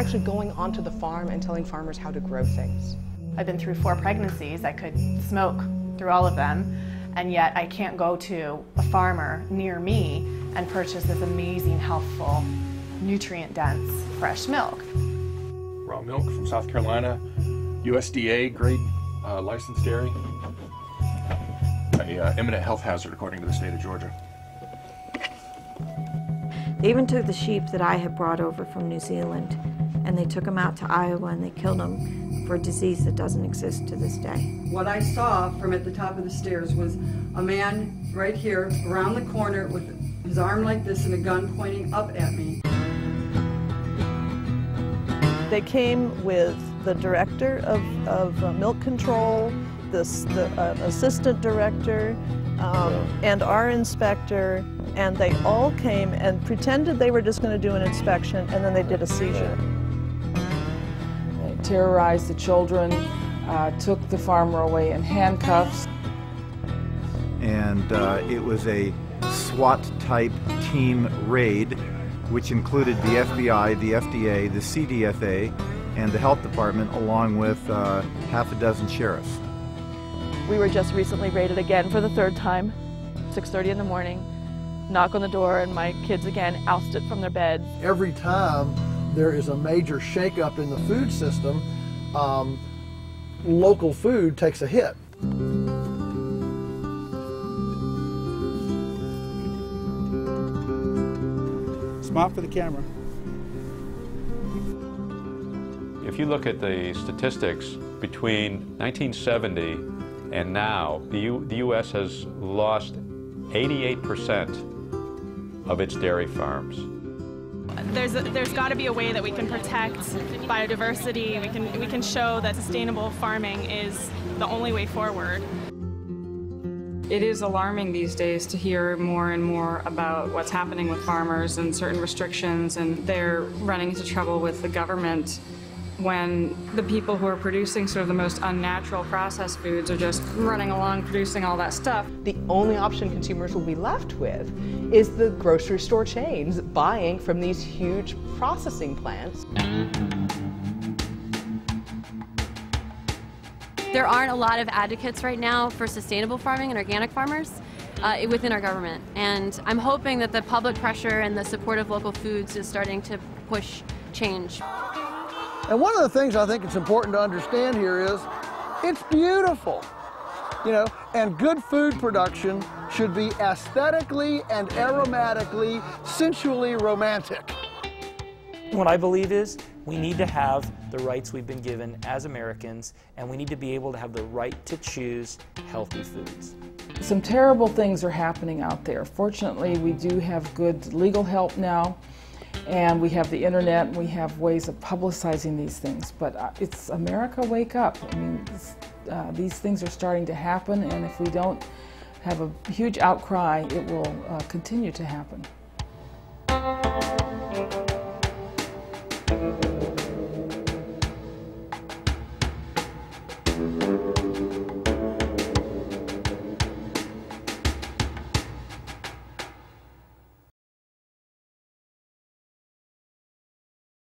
actually going onto the farm and telling farmers how to grow things. I've been through 4 pregnancies. I could smoke through all of them, and yet I can't go to a farmer near me and purchase this amazing, healthful, nutrient-dense, fresh milk. Raw milk from South Carolina, USDA grade licensed dairy. An imminent health hazard according to the state of Georgia. They even took the sheep that I had brought over from New Zealand, and they took them out to Iowa and they killed them for a disease that doesn't exist to this day. What I saw from at the top of the stairs was a man right here around the corner with his arm like this and a gun pointing up at me. They came with the director of milk control, the assistant director, and our inspector, and they all came and pretended they were just going to do an inspection, and then they did a seizure. They terrorized the children, took the farmer away in handcuffs. And it was a SWAT-type team raid, which included the FBI, the FDA, the CDFA, and the health department, along with half a dozen sheriffs. We were just recently raided again for the 3rd time, 6:30 in the morning. Knock on the door and my kids again ousted from their beds. Every time there is a major shakeup in the food system, local food takes a hit. Smile for the camera. If you look at the statistics between 1970 and now, the U.S. has lost 88% of its dairy farms. There's got to be a way that we can protect biodiversity. We can show that sustainable farming is the only way forward. It is alarming these days to hear more and more about what's happening with farmers and certain restrictions, and they're running into trouble with the government when the people who are producing sort of the most unnatural processed foods are just running along producing all that stuff. The only option consumers will be left with is the grocery store chains buying from these huge processing plants. There aren't a lot of advocates right now for sustainable farming and organic farmers within our government, and I'm hoping that the public pressure and the support of local foods is starting to push change. And one of the things I think it's important to understand here is it's beautiful, and good food production should be aesthetically and aromatically, sensually romantic. What I believe is we need to have the rights we've been given as Americans, and we need to be able to have the right to choose healthy foods. Some terrible things are happening out there. Fortunately, we do have good legal help now, and we have the internet, and we have ways of publicizing these things. But it's America, wake up. I mean, these things are starting to happen, and if we don't have a huge outcry, it will continue to happen.